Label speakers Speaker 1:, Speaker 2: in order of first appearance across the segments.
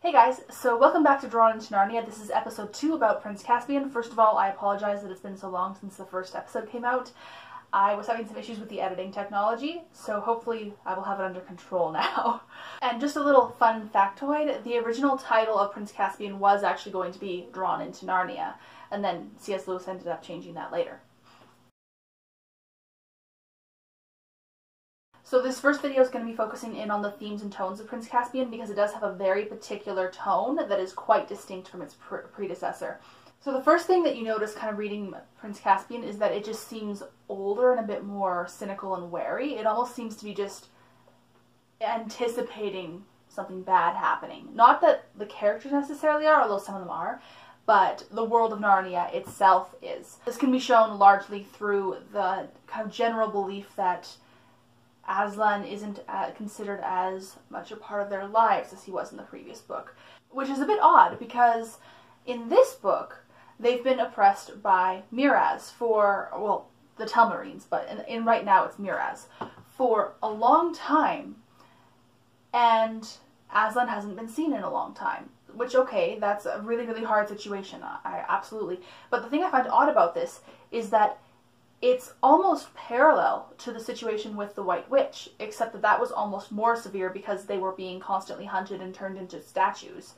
Speaker 1: Hey guys, so welcome back to Drawn into Narnia. This is episode 2 about Prince Caspian. First of all, I apologize that it's been so long since the first episode came out. I was having some issues with the editing technology, so hopefully I will have it under control now. And just a little fun factoid, the original title of Prince Caspian was actually going to be Drawn into Narnia, and then C.S. Lewis ended up changing that later. So this first video is going to be focusing in on the themes and tones of Prince Caspian because it does have a very particular tone that is quite distinct from its predecessor. So the first thing that you notice kind of reading Prince Caspian is that it just seems older and a bit more cynical and wary. It almost seems to be just anticipating something bad happening. Not that the characters necessarily are, although some of them are, but the world of Narnia itself is. This can be shown largely through the kind of general belief that Aslan isn't considered as much a part of their lives as he was in the previous book. Which is a bit odd, because in this book, they've been oppressed by Miraz for, well, the Telmarines, but in right now it's Miraz, for a long time, and Aslan hasn't been seen in a long time. Which, okay, that's a really, really hard situation, absolutely. But the thing I find odd about this is that it's almost parallel to the situation with the White Witch, except that that was almost more severe because they were being constantly hunted and turned into statues.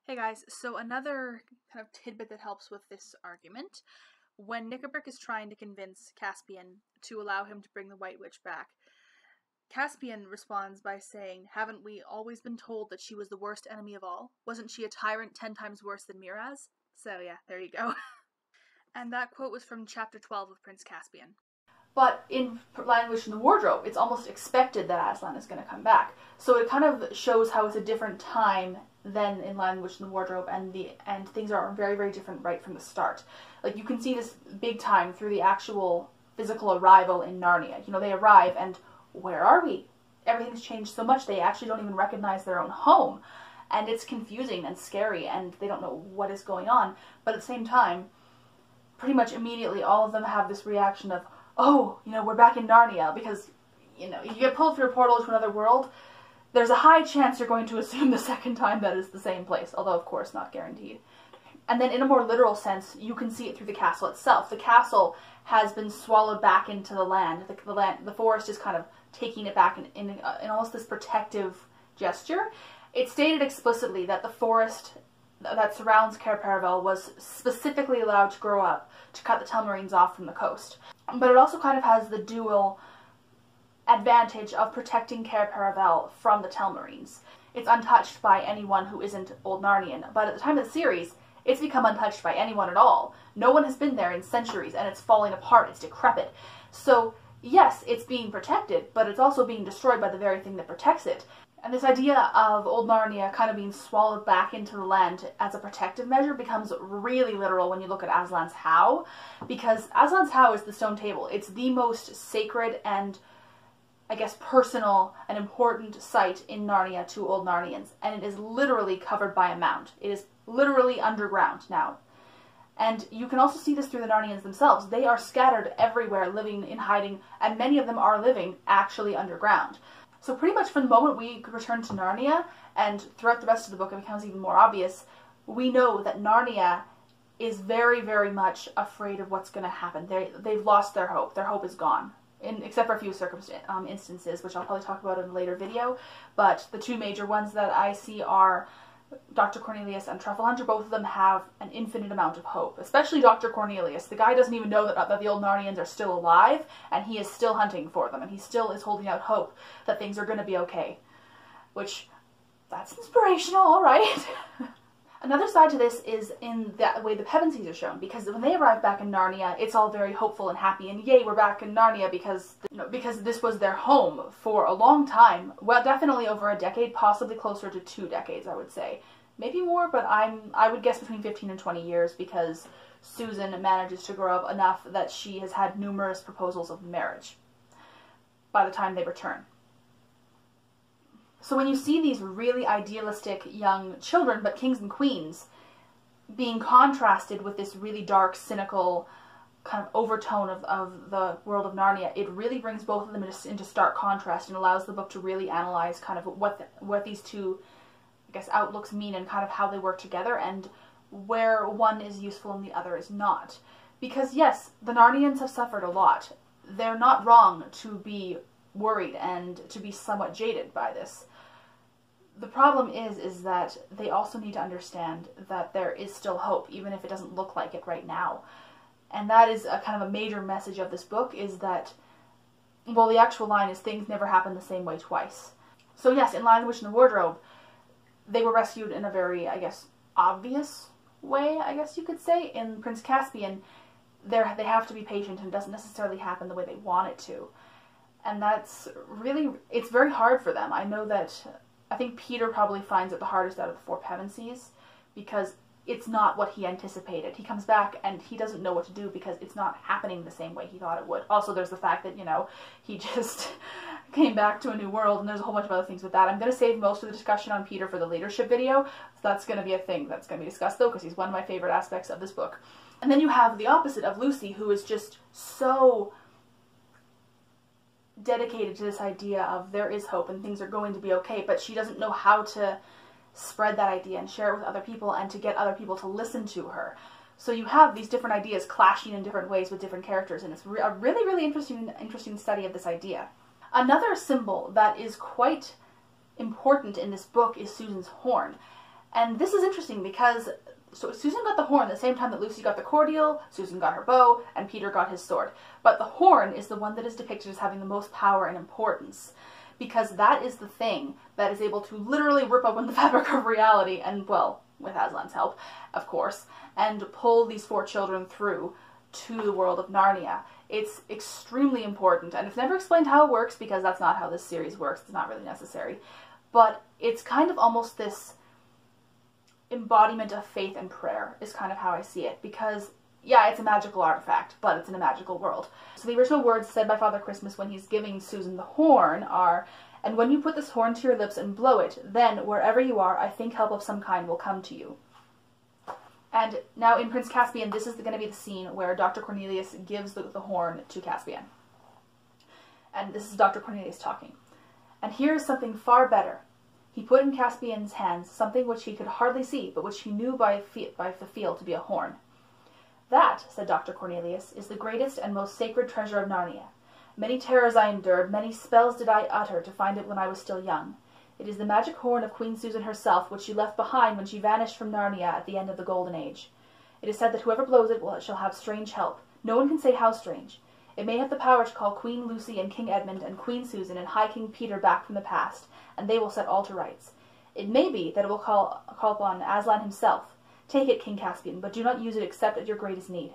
Speaker 1: Hey guys, so another kind of tidbit that helps with this argument. When Knickerbocker is trying to convince Caspian to allow him to bring the White Witch back, Caspian responds by saying, "Haven't we always been told that she was the worst enemy of all? Wasn't she a tyrant 10 times worse than Miraz?" So yeah, there you go. And that quote was from chapter 12 of Prince Caspian. But in Lion, Witch, and the Wardrobe, it's almost expected that Aslan is going to come back. So it kind of shows how it's a different time than in Lion, Witch, and the Wardrobe, and things are very, very different right from the start. Like, you can see this big time through the actual physical arrival in Narnia. You know, they arrive, and where are we? Everything's changed so much, they actually don't even recognize their own home. And it's confusing and scary, and they don't know what is going on. But at the same time, pretty much immediately all of them have this reaction of, oh, you know, we're back in Narnia, because, you know, you get pulled through a portal to another world, there's a high chance you're going to assume the second time that it's the same place, although of course not guaranteed. And then in a more literal sense, you can see it through the castle itself. The castle has been swallowed back into the land. The forest is kind of taking it back in almost this protective gesture. It's stated explicitly that the forest that surrounds Cair Paravel was specifically allowed to grow up to cut the Telmarines off from the coast. But it also kind of has the dual advantage of protecting Cair Paravel from the Telmarines. It's untouched by anyone who isn't Old Narnian, but at the time of the series, it's become untouched by anyone at all. No one has been there in centuries, and it's falling apart, it's decrepit. So, yes, it's being protected, but it's also being destroyed by the very thing that protects it. And this idea of Old Narnia kind of being swallowed back into the land as a protective measure becomes really literal when you look at Aslan's How, because Aslan's How is the stone table. It's the most sacred and, I guess, personal and important site in Narnia to Old Narnians, and it is literally covered by a mound. It is literally underground now. And you can also see this through the Narnians themselves. They are scattered everywhere, living in hiding, and many of them are living actually underground. So pretty much from the moment we return to Narnia, and throughout the rest of the book it becomes even more obvious, we know that Narnia is very, very much afraid of what's going to happen. They've lost their hope. Their hope is gone, except for a few instances, which I'll probably talk about in a later video. But the two major ones that I see are Dr. Cornelius and Truffle Hunter. Both of them have an infinite amount of hope, especially Dr. Cornelius. The guy doesn't even know that the old Narnians are still alive, and he is still hunting for them, and he still is holding out hope that things are going to be okay. Which, that's inspirational, alright. Another side to this is in the way the Pevensies are shown, because when they arrive back in Narnia, it's all very hopeful and happy, and yay, we're back in Narnia because, you know, because this was their home for a long time. Well, definitely over a decade, possibly closer to 2 decades, I would say. Maybe more, but I would guess between 15 and 20 years, because Susan manages to grow up enough that she has had numerous proposals of marriage by the time they return. So when you see these really idealistic young children, but kings and queens, being contrasted with this really dark, cynical kind of overtone of the world of Narnia, it really brings both of them into stark contrast and allows the book to really analyze kind of what these two I guess, outlooks mean and kind of how they work together, and where one is useful and the other is not. Because yes, the Narnians have suffered a lot. They're not wrong to be worried and to be somewhat jaded by this. The problem is that they also need to understand that there is still hope, even if it doesn't look like it right now. And that is a kind of a major message of this book, is that, well, the actual line is, things never happen the same way twice. So yes, in Lion, the Witch, and the Wardrobe, they were rescued in a very, I guess, obvious way, I guess you could say. In Prince Caspian, they have to be patient, and it doesn't necessarily happen the way they want it to. And that's really, it's very hard for them. I know that, I think Peter probably finds it the hardest out of the four Pevensies, because it's not what he anticipated. He comes back and he doesn't know what to do because it's not happening the same way he thought it would. Also, there's the fact that, you know, he just came back to a new world, and there's a whole bunch of other things with that. I'm going to save most of the discussion on Peter for the leadership video. So that's going to be a thing that's going to be discussed, though, because he's one of my favorite aspects of this book. And then you have the opposite of Lucy, who is just so dedicated to this idea of there is hope and things are going to be okay, but she doesn't know how to spread that idea and share it with other people and to get other people to listen to her. So you have these different ideas clashing in different ways with different characters, and it's a really, really interesting study of this idea. Another symbol that is quite important in this book is Susan's horn. And this is interesting because Susan got the horn at the same time that Lucy got the cordial, Susan got her bow, and Peter got his sword. But the horn is the one that is depicted as having the most power and importance, because that is the thing that is able to literally rip open the fabric of reality, and, well, with Aslan's help, of course, and pull these four children through to the world of Narnia. It's extremely important, and it's never explained how it works, because that's not how this series works. It's not really necessary. But it's kind of almost this embodiment of faith and prayer, is kind of how I see it, because yeah, it's a magical artifact, but it's in a magical world. So the original words said by Father Christmas when he's giving Susan the horn are, "And when you put this horn to your lips and blow it, then, wherever you are, I think help of some kind will come to you." And now in Prince Caspian, this is going to be the scene where Dr. Cornelius gives the horn to Caspian. And this is Dr. Cornelius talking. "And here is something far better. He put in Caspian's hands something which he could hardly see, but which he knew by the feel to be a horn. That," said Dr. Cornelius, "is the greatest and most sacred treasure of Narnia. Many terrors I endured, many spells did I utter to find it when I was still young. It is the magic horn of Queen Susan herself, which she left behind when she vanished from Narnia at the end of the Golden Age. It is said that whoever blows it shall have strange help. No one can say how strange. It may have the power to call Queen Lucy and King Edmund and Queen Susan and High King Peter back from the past, and they will set all to rights. It may be that it will call upon Aslan himself. Take it, King Caspian, but do not use it except at your greatest need."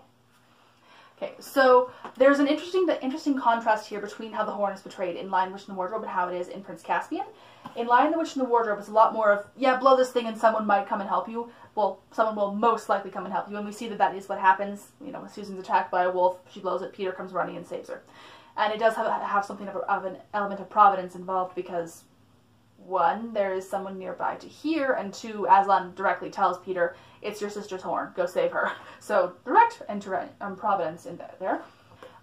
Speaker 1: Okay, so there's an interesting contrast here between how the horn is portrayed in Lion, the Witch, and the Wardrobe and how it is in Prince Caspian. In Lion, the Witch, and the Wardrobe, it's a lot more of, yeah, blow this thing and someone might come and help you. Well, someone will most likely come and help you, and we see that that is what happens. You know, when Susan's attacked by a wolf, she blows it, Peter comes running and saves her. And it does have something of an element of providence involved, because one, there is someone nearby to hear, and two, Aslan directly tells Peter, "It's your sister's horn, go save her." So direct providence in there.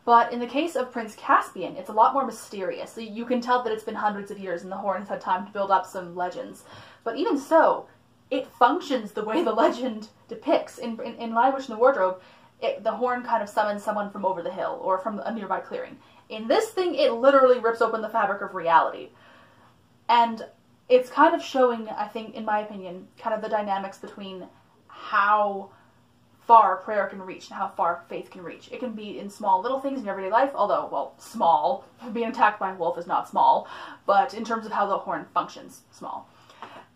Speaker 1: But in the case of Prince Caspian, it's a lot more mysterious. So you can tell that it's been hundreds of years and the horn has had time to build up some legends. But even so, it functions the way the legend depicts. In Lion, Witch, and the Wardrobe, the horn kind of summons someone from over the hill or from a nearby clearing. In this thing, it literally rips open the fabric of reality. And it's kind of showing, I think, in my opinion, kind of the dynamics between how far prayer can reach and how far faith can reach. It can be in small little things in your everyday life, although, well, small. Being attacked by a wolf is not small, but in terms of how the horn functions, small.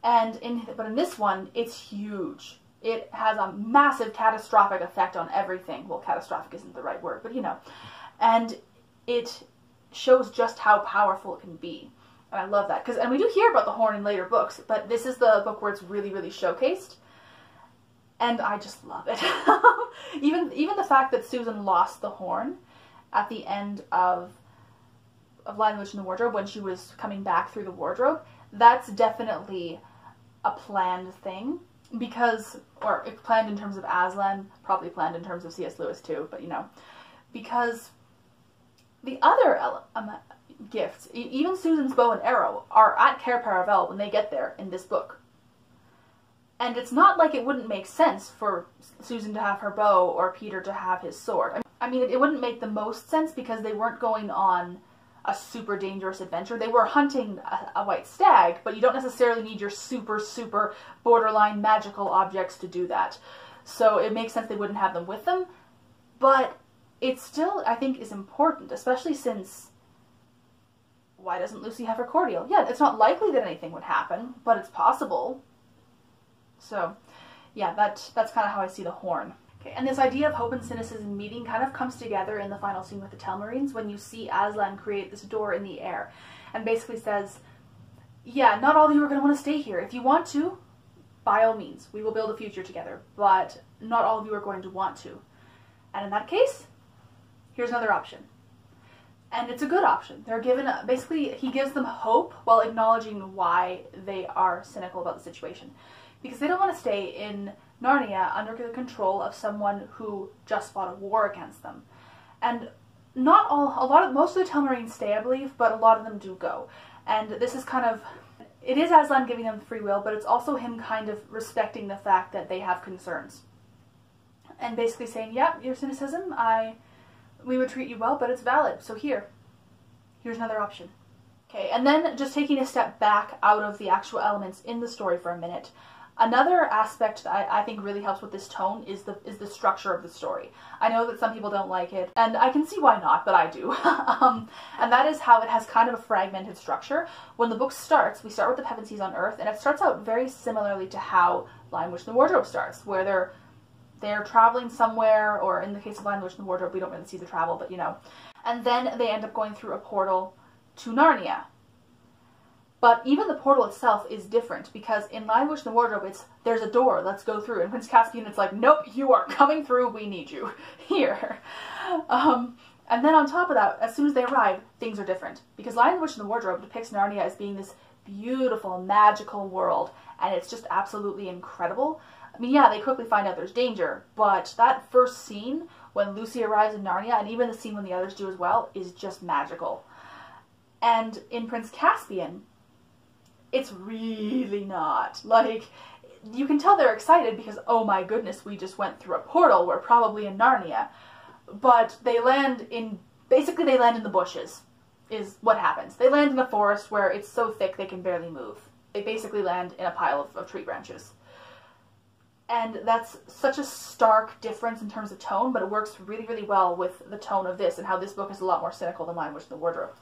Speaker 1: But in this one, it's huge. It has a massive catastrophic effect on everything. Well, catastrophic isn't the right word, but you know. And it shows just how powerful it can be. And I love that. And we do hear about the horn in later books, but this is the book where it's really, really showcased. And I just love it. even the fact that Susan lost the horn at the end of Lion, the Witch, and the Wardrobe, when she was coming back through the wardrobe, that's definitely a planned thing. Or planned in terms of Aslan, probably planned in terms of C.S. Lewis too, but you know. Because the other gifts, even Susan's bow and arrow, are at Cair Paravel when they get there in this book. And it's not like it wouldn't make sense for Susan to have her bow or Peter to have his sword. I mean, it wouldn't make the most sense because they weren't going on a super dangerous adventure. They were hunting a white stag, but you don't necessarily need your super, super borderline magical objects to do that. So it makes sense they wouldn't have them with them, but it still, I think, is important, especially since why doesn't Lucy have her cordial? Yeah, it's not likely that anything would happen, but it's possible. So, yeah, that's kind of how I see the horn. Okay, and this idea of hope and cynicism meeting kind of comes together in the final scene with the Telmarines when you see Aslan create this door in the air and basically says, yeah, not all of you are going to want to stay here. If you want to, by all means, we will build a future together, but not all of you are going to want to. And in that case, here's another option. And it's a good option. They're given, basically, he gives them hope while acknowledging why they are cynical about the situation. Because they don't want to stay in Narnia under the control of someone who just fought a war against them. And not all, most of the Telmarines stay, I believe, but a lot of them do go. And this is kind of, it is Aslan giving them free will, but it's also him kind of respecting the fact that they have concerns. And basically saying, yeah, your cynicism, we would treat you well, but it's valid, so here's another option. Okay, and then just taking a step back out of the actual elements in the story for a minute, another aspect that I think really helps with this tone is the structure of the story. I know that some people don't like it, and I can see why not, but I do. And that is how it has kind of a fragmented structure. When the book starts, we start with the Pevensies on Earth, and it starts out very similarly to how Lion, Witch, and the Wardrobe starts, where they're traveling somewhere, or in the case of Lion, Witch, and the Wardrobe, we don't really see the travel, but you know. And then they end up going through a portal to Narnia. But even the portal itself is different, because in Lion, Witch, and the Wardrobe, there's a door, let's go through. In Prince Caspian, it's like, nope, you are coming through, we need you here. And then on top of that, as soon as they arrive, things are different. Because Lion, Witch, and the Wardrobe depicts Narnia as being this beautiful, magical world, and it's just absolutely incredible. I mean, yeah, they quickly find out there's danger, but that first scene when Lucy arrives in Narnia, and even the scene when the others do as well, is just magical. And in Prince Caspian, it's really not. Like, you can tell they're excited because, oh my goodness, we just went through a portal, we're probably in Narnia. But they land in, basically they land in the bushes, is what happens. They land in a forest where it's so thick they can barely move. They basically land in a pile of tree branches. And that's such a stark difference in terms of tone, but it works really, really well with the tone of this and how this book is a lot more cynical than Lion, Witch, and the Wardrobe.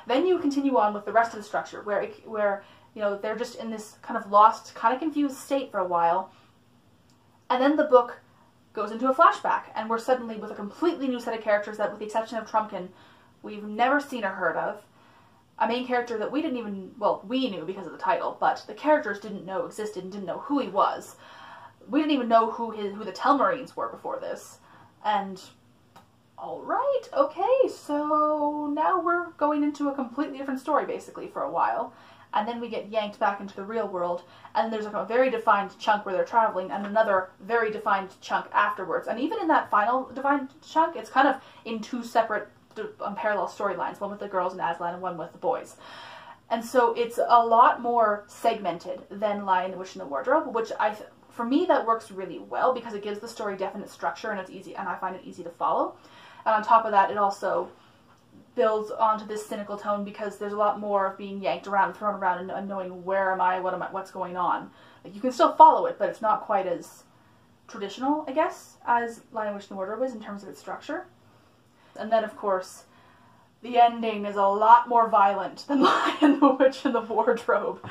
Speaker 1: Then you continue on with the rest of the structure, where you know, they're just in this kind of lost, kind of confused state for a while. And then the book goes into a flashback, and we're suddenly with a completely new set of characters that, with the exception of Trumpkin, we've never seen or heard of. A main character that we didn't even, well, we knew because of the title, but the characters didn't know existed and didn't know who he was. We didn't even know who the Telmarines were before this. And, alright, okay, so now we're going into a completely different story, basically, for a while. And then we get yanked back into the real world, and there's like a very defined chunk where they're traveling, and another very defined chunk afterwards. And even in that final defined chunk, it's kind of in two separate parallel storylines, one with the girls and Aslan and one with the boys. And so it's a lot more segmented than Lion, Witch, and the Wardrobe, which for me that works really well because it gives the story definite structure, and it's easy, and I find it easy to follow. And on top of that, it also builds onto this cynical tone because there's a lot more of being yanked around, thrown around, and knowing where am I, what's going on. Like, you can still follow it, but it's not quite as traditional, I guess, as Lion, Witch, and the Wardrobe is in terms of its structure. And then, of course, the ending is a lot more violent than Lion, the Witch, and the Wardrobe.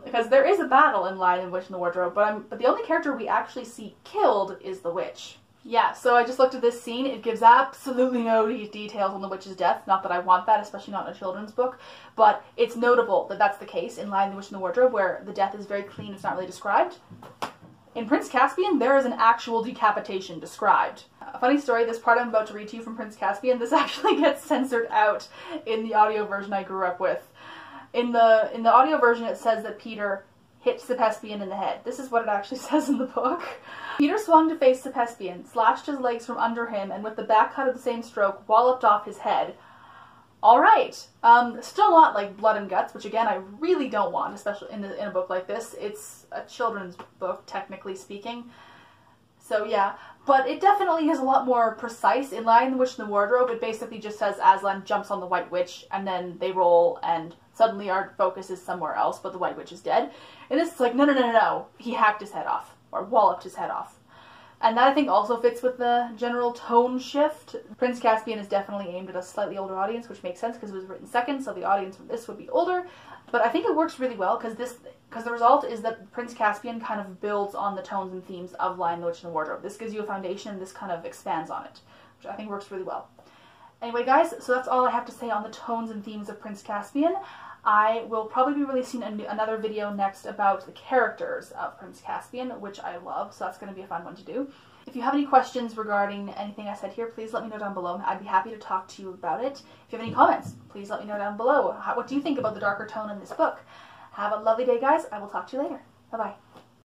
Speaker 1: Because there is a battle in Lion, Witch, and the Wardrobe, but the only character we actually see killed is the witch. Yeah, so I just looked at this scene. It gives absolutely no details on the witch's death. Not that I want that, especially not in a children's book. But it's notable that that's the case in Lion, the Witch, and the Wardrobe, where the death is very clean. It's not really described. In Prince Caspian, there is an actual decapitation described. A funny story, this part I'm about to read to you from Prince Caspian, this actually gets censored out in the audio version I grew up with. In the audio version, it says that Peter hits Caspian in the head. This is what it actually says in the book. Peter swung to face Caspian, slashed his legs from under him, and with the back cut of the same stroke, walloped off his head. Alright, still not like blood and guts, which again I really don't want, especially in a book like this. It's a children's book, technically speaking. So yeah, but it definitely is a lot more precise. In Lion, the Witch, and the Wardrobe, it basically just says Aslan jumps on the White Witch, and then they roll, and suddenly our focus is somewhere else, but the White Witch is dead. And this is like, no, no, no, no, no. He hacked his head off, or walloped his head off. And that I think also fits with the general tone shift. Prince Caspian is definitely aimed at a slightly older audience, which makes sense because it was written second, so the audience for this would be older. But I think it works really well because the result is that Prince Caspian kind of builds on the tones and themes of Lion, the Witch, and the Wardrobe. This gives you a foundation, and this kind of expands on it, which I think works really well. Anyway, guys, so that's all I have to say on the tones and themes of Prince Caspian. I will probably be releasing another video next about the characters of Prince Caspian, which I love, so that's going to be a fun one to do. If you have any questions regarding anything I said here, please let me know down below. I'd be happy to talk to you about it. If you have any comments, please let me know down below. What do you think about the darker tone in this book? Have a lovely day, guys. I will talk to you later. Bye-bye.